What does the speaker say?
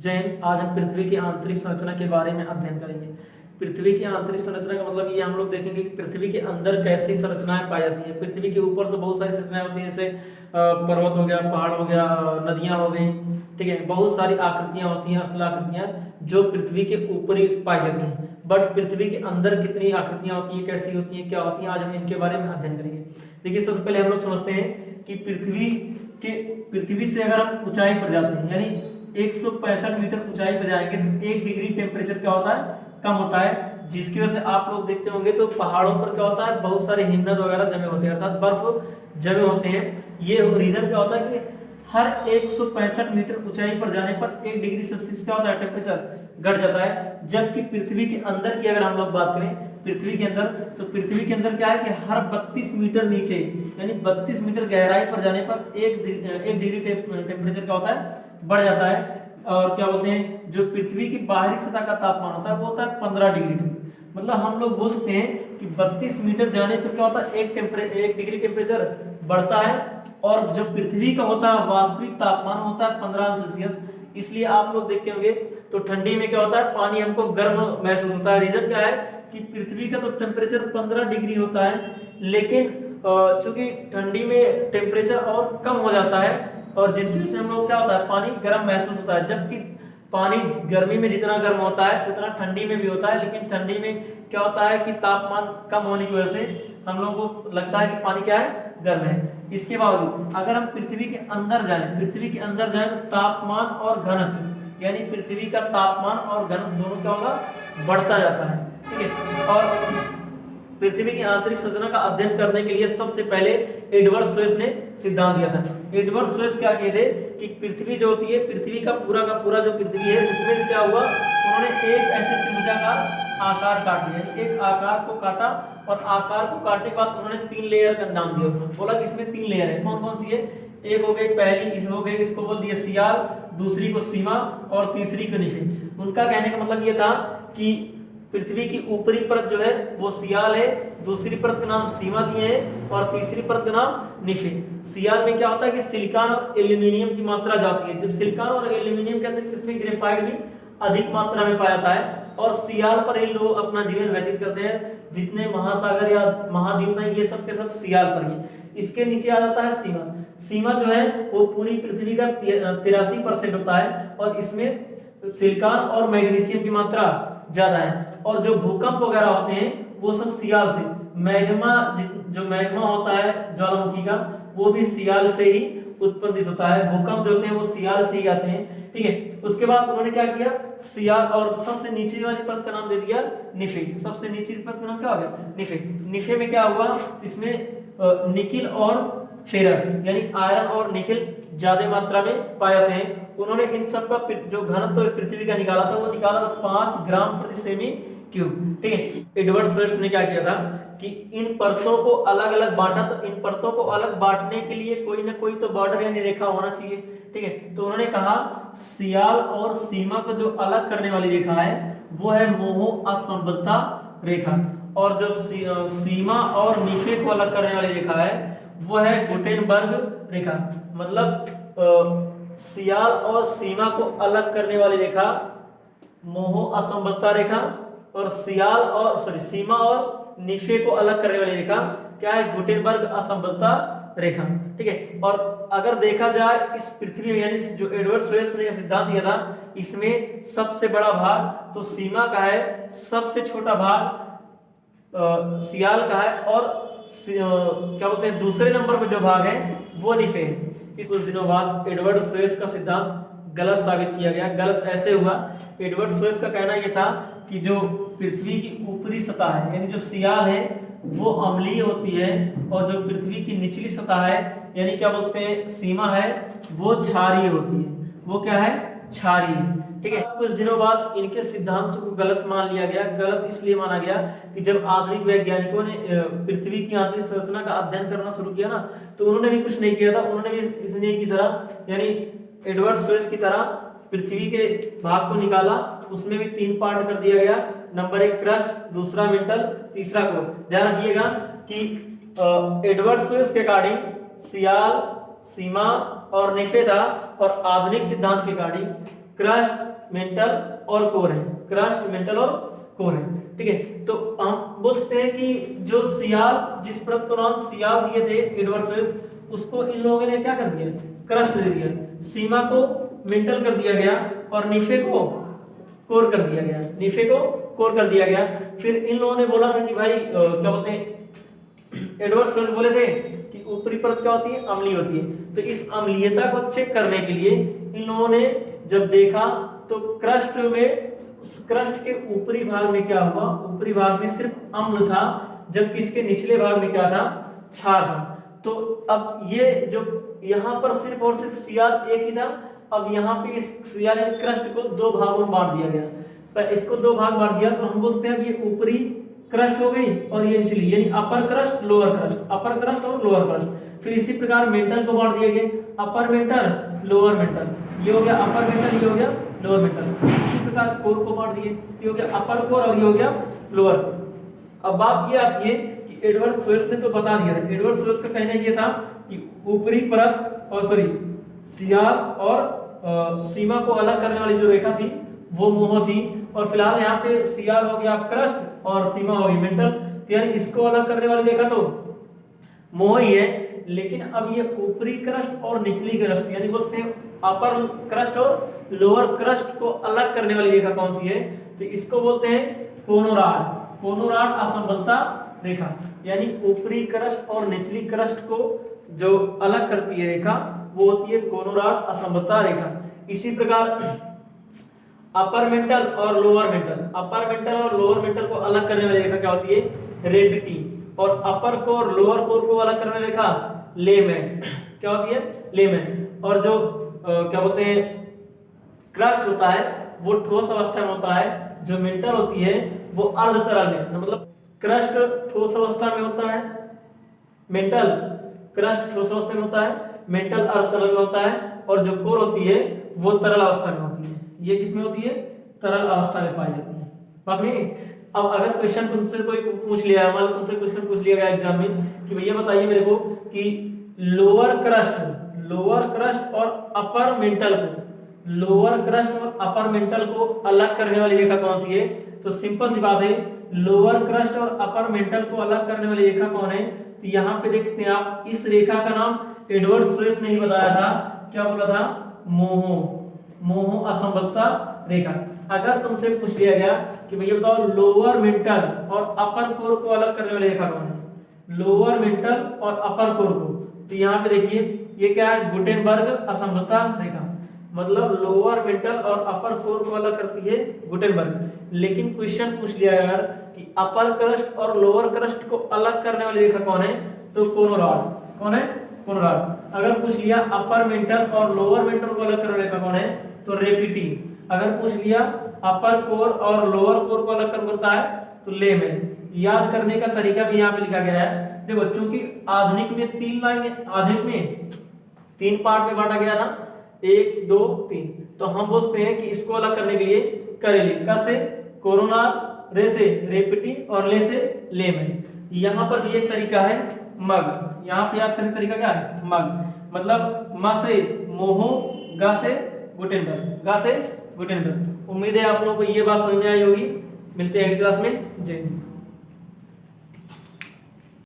जय हिंद। आज हम पृथ्वी की आंतरिक संरचना के बारे में अध्ययन करेंगे। पृथ्वी की आंतरिक संरचना का मतलब ये हम लोग देखेंगे कि पृथ्वी के अंदर कैसी संरचनाएं पाई जाती है। पृथ्वी के ऊपर तो बहुत सारी संरचनाएं होती हैं, जैसे पर्वत हो गया, पहाड़ हो गया, नदियां हो गई, ठीक है। बहुत सारी आकृतियां होती हैं, स्थलाकृतियां जो पृथ्वी के ऊपर ही पाई जाती हैं। बट पृथ्वी के अंदर कितनी आकृतियां होती हैं, कैसी होती हैं, क्या होती हैं, आज हम इनके बारे में अध्ययन करेंगे। देखिए, सबसे पहले हम लोग समझते हैं कि पृथ्वी से अगर हम ऊंचाई पर जाते हैं, यानी 165 मीटर ऊंचाई पर जाएंगे तो 1 डिग्री टेम्परेचर क्या होता है, कम होता है। जिसकी वजह से आप लोग देखते होंगे तो पहाड़ों पर क्या होता है, बहुत सारे हिमनद वगैरह जमे होते हैं, अर्थात बर्फ जमे होते हैं। ये रीजन क्या होता है कि हर 165 मीटर ऊंचाई पर जाने पर 1 डिग्री सेल्सियस क्या होता है, टेम्परेचर घट जाता है। जबकि पृथ्वी के अंदर की अगर हम लोग बात करें, पृथ्वी के अंदर, तो पृथ्वी के अंदर क्या है कि हर 32 मीटर नीचे, यानी 32 मीटर गहराई पर जाने पर 1 डिग्री टेम्परेचर क्या होता है, बढ़ जाता है। और क्या बोलते हैं, जो पृथ्वी की बाहरी सतह का तापमान होता है वो होता है 15 डिग्री। मतलब हम लोग बोल सकते हैं कि 32 मीटर जाने पर क्या होता है, 1 डिग्री टेम्परेचर बढ़ता है। और जो पृथ्वी का होता है वास्तविक तापमान होता है 15 सेल्सियस। इसलिए आप लोग देखते होंगे तो ठंडी में क्या होता है, पानी हमको गर्म महसूस होता है। रीजन क्या है कि पृथ्वी का तो टेम्परेचर 15 डिग्री होता है, लेकिन चूंकि ठंडी में टेम्परेचर और कम हो जाता है, और जिसकी वजह से हम लोग क्या होता है, पानी गर्म महसूस होता है। जबकि पानी गर्मी में जितना गर्म होता है उतना ठंडी में भी होता है, लेकिन ठंडी में क्या होता है कि तापमान कम होने की वजह से हम लोगों को लगता है कि पानी क्या है, गर्म है। इसके बावजूद अगर हम पृथ्वी के अंदर जाएं तो तापमान और घनत्व, यानी पृथ्वी का तापमान और घनत्व दोनों क्या होगा, बढ़ता जाता है, ठीक है। और पृथ्वी की आंतरिक संरचना का अध्ययन करने के लिए सबसे पहले एडवर्ड स्वेस ने सिद्धांत दिया था। एडवर्ड स्वेस क्या कहते थे कि पृथ्वी जो होती है, पृथ्वी का पूरा जो पृथ्वी है, उसमें से क्या हुआ, उन्होंने एक ऐसे त्रिभुजाकार आकार काट लिया, एक आकार को काटा, और आकार को काटने के बाद उन्होंने 3 लेयर का नाम दिया। उसमें बोला कि इसमें 3 लेयर है। कौन कौन सी है, एक हो गई पहली, इसमें हो गई, इसको बोल दिया सियाल, दूसरी को सीमा, और तीसरी को निफे। उनका कहने का मतलब ये था कि पृथ्वी की ऊपरी परत जो है वो सियाल है, दूसरी परत का नाम सीमा दिए है, और तीसरी परत का नाम निफे। सियाल में क्या होता है कि सिलिकॉन और एल्यूमिनियम की मात्रा जाती है। जब सिलिकॉन और एल्यूमिनियम के अंदर इसमें ग्रेफाइट भी अधिक मात्रा में पाया जाता है, और सियाल पर ही लोग अपना जीवन व्यतीत करते हैं। जितने महासागर या महाद्वीप हैं ये सब के सब सियाल पर ही। इसके नीचे आ जाता है सीमा। सीमा जो है वो पूरी पृथ्वी का 83% होता है, और इसमें सिलिकॉन और मैग्नीशियम की मात्रा ज्यादा है। और जो भूकंप वगैरह होते हैं वो सब सियाल से, मैग्मा जो मैग्मा होता है ज्वालामुखी का, वो भी सियाल से ही उत्पन्नित होता है। भूकंप जो होते हैं वो सियाल से ही आते हैं, ठीक है। उसके बाद उन्होंने क्या किया, सियाल, और सबसे नीचे वाली परत का नाम दे दिया निफे। सबसे नीचे परत का नाम क्या हो गया, निफे। निफे में क्या हुआ, इसमें निकिल और फेरस, यानी आयरन और निकिल ज्यादा मात्रा में पाए जाते हैं। उन्होंने इन सब का जो घनत्व पृथ्वी का निकाला था, वो निकाला था 5 ग्राम प्रति सेमी क्यूब, ठीक है। एडवर्ड स्वेस ने क्या किया था कि इन परतों को अलग अलग बांटा। तो इन परतों को अलग बांटने के लिए कोई ना कोई तो बॉर्डर यानी रेखा होना चाहिए, ठीक है। तो उन्होंने कहा सियाल और सीमा को जो अलग करने वाली रेखा है वो है मोह असंबद्धता रेखा, और जो सीमा और निफे को अलग करने वाली रेखा है वो है गुटेनबर्ग रेखा। मतलब सियाल और सीमा को अलग करने वाली रेखा मोह असंबद्धता रेखा, और सीमा और निफे को अलग करने वाली रेखा क्या है, गुटेनबर्ग असंबद्धता रेखा, ठीक है। और अगर देखा जाए इस पृथ्वी में, यानी जो एडवर्ड स्वेस ने सिद्धांत दिया था, इसमें सबसे बड़ा भाग तो सीमा का है, सबसे छोटा भाग सियाल का है, और क्या बोलते हैं दूसरे नंबर पे जो भाग है वो निफे है। इस कुछ दिनों बाद एडवर्ड स्वेस का सिद्धांत गलत साबित किया गया। गलत ऐसे हुआ, एडवर्ड स्वेस का कहना यह था कि जो पृथ्वी की ऊपरी सतह है, यानी जो सियाल है वो अम्लीय होती है, और जो पृथ्वी की निचली सतह है, यानी क्या बोलते हैं सीमा है, वो क्षारीय होती है। वो क्या है, क्षारीय, ठीक है। कुछ दिनों बाद इनके सिद्धांत को गलत मान लिया गया। गलत इसलिए माना गया कि जब आधुनिक वैज्ञानिकों ने पृथ्वी की आंतरिक संरचना का अध्ययन करना शुरू किया ना, तो उन्होंने भी कुछ नहीं किया था। उन्होंने भी इसने की तरह, यानी एडवर्ड स्वेस की तरह पृथ्वी के भाग को निकाला, उसमें भी 3 पार्ट कर दिया गया। नंबर 1 क्रस्ट, दूसरा मेंटल, तीसरा कोर। ध्यान रखिएगा कि एडवर्ड स्वेस के अकॉर्डिंग सियाल, सीमा और निफे था, और आधुनिक सिद्धांत के अकॉर्डिंग क्रस्ट, मेंटल और कोर है, क्रस्ट, मेंटल और कोर है। ठीक है, तो हम बोल सकते हैं कि जो सियाल, जिस परत को नाम सियाल दिए थे एडवर्ड स्वेज, उसको इन लोगों ने क्या कर दिया, क्रस्ट दे दिया, सीमा को मेंटल कर दिया गया और नीफे को कोर कर दिया गया, नीफे को कोर कर दिया गया। फिर इन लोगों ने बोला था कि भाई क्या बोलते हैं, एडवर्ड स्वेज बोले थे कि ऊपरी परत क्या होती है, अम्लीय होती है। तो इस अम्लीयता को चेक करने के लिए इन लोगों ने जब देखा तो क्रस्ट में, क्रस्ट के ऊपरी भाग में क्या हुआ, ऊपरी भाग में सिर्फ अम्ल था, जबकि इसके निचले भाग में क्या था, क्षार था। तो अब ये जो यहाँ पर सिर्फ और सिर्फ सियाल एक ही था, अब यहाँ पे इस सियाल क्रस्ट को दो भागों में बांट दिया गया। पर इसको दो भाग बांट दिया तो हम बोलते हैं अब ये ऊपरी क्रस्ट हो गई और ये निचली, यानी अपर क्रस्ट, लोअर क्रस्ट, अपर क्रस्ट और लोअर क्रस्ट। फिर इसी प्रकार मेंटल को बांट दिया गया, अपर मेंटल, लोअर मेंटल, ये हो गया अपर मेंटल, ये हो गया लोअर मेंटल। इसी प्रकार कोर को बांट दिए, ये हो गया अपर कोर और ये हो गया लोअर। अब बात ये आती है कि एडवर्ड स्वेज ने तो बता दिया था, एडवर्ड स्वेज का कहना ये था कि ऊपरी परत और सॉरी सियाल और सीमा को अलग करने वाली जो रेखा थी वो मोह थी, और फिलहाल यहाँ पे सियाल हो गया क्रस्ट और सीमा हो गई मेंटल, तो यानी इसको अलग करने वाली रेखा तो मोह ही है। लेकिन अब ये ऊपरी क्रस्ट और निचली क्रस्ट, यानी बोलते हैं अपर क्रस्ट और लोअर क्रस्ट को अलग करने वाली रेखा कौन सी है, तो इसको बोलते हैं कोनोराड, कोनोराड असंबलता रेखा। यानी ऊपरी क्रस्ट और निचली क्रस्ट को जो अलग करती है रेखा वो होती है कोनोराड असंबलता रेखा। इसी प्रकार अपर मेंटल और लोअर मेंटल, अपर मेंटल और लोअर मेंटल को अलग करने वाली रेखा क्या होती है, रेपिटी, और अपर कोर लोअर कोर को अलग करने वाली रेखा लेमेन, क्या होती है, लेमेन। और जो क्या बोलते हैं क्रस्ट होता है वो ठोस अवस्था में होता है, जो मेंटल होती है वो अर्ध तरल में, मतलब क्रस्ट ठोस अवस्था में होता है, मेंटल क्रस्ट ठोस अवस्था में होता है, मेंटल अर्ध तरल में होता है, और जो कोर होती है वो तरल अवस्था में होती है। ये किसमें होती है, तरल अवस्था में पाई जाती है। बात नहीं। अब अगर क्वेश्चन तुमसे कोई पूछ लिया, मान लो तुमसे क्वेश्चन पूछ लिया गया एग्जाम में कि भैया बताइए मेरे को कि लोअर क्रस्ट और अपर मेंटल को, लोअर क्रस्ट और अपर मेंटल को अलग करने वाली रेखा कौन सी है, तो सिंपल सी बात है, लोअर क्रस्ट और अपर मेंटल को अलग करने वाली रेखा कौन है, तो यहाँ पे देख सकते हैं आप, इस रेखा का नाम एडवर्ड स्वेज ने ही बताया था, क्या बोला था, मोह असंबद्धता रेखा। अगर तुमसे पूछ लिया गया कि भैया बताओ लोअर मेंटल और अपर कोर को अलग करने वाली रेखा कौन है, लोअर मेंटल और अपर कोर को, तो यहाँ पे देखिए ये क्या है, गुटेनबर्ग असंबद्धता रेखा, मतलब लोअर मेंटल और अपर कोर को अलग करती है गुटेनबर्ग। लेकिन क्वेश्चन पूछ लिया अगर कि अपर क्रस्ट और लोअर क्रस्ट को अलग करने वाली रेखा कौन है, तो कोनोराड, कौन है, कोनोराड। अगर पूछ लिया अपर मेंटल और लोअर मेंटल को अलग करने वाली रेखा कौन है, तो रेपिटी। अगर पूछ लिया अपर कोर और लोअर कोर को अलग करता है तो लेमेन। याद करने का तरीका भी यहाँ पे लिखा गया है, देखो चूंकि आधुनिक में 3 लाइन, आधुनिक में 3 पार्ट में बांटा गया था, 1 2 3, तो हम बोलते हैं कि इसको अलग करने के लिए करेली, का से कोरोनार, रे से रेपिटी और ले से लेमेन। यहाँ पर भी एक तरीका है मग, यहाँ पे याद करने का तरीका क्या है, मग, मतलब म से मोहो, गा से गुटेनबर्ग, गा से गुटेनबर्ग। उम्मीद है आप लोगों को ये बात समझ में आई होगी। मिलते हैं अगली क्लास में। जय हिंद।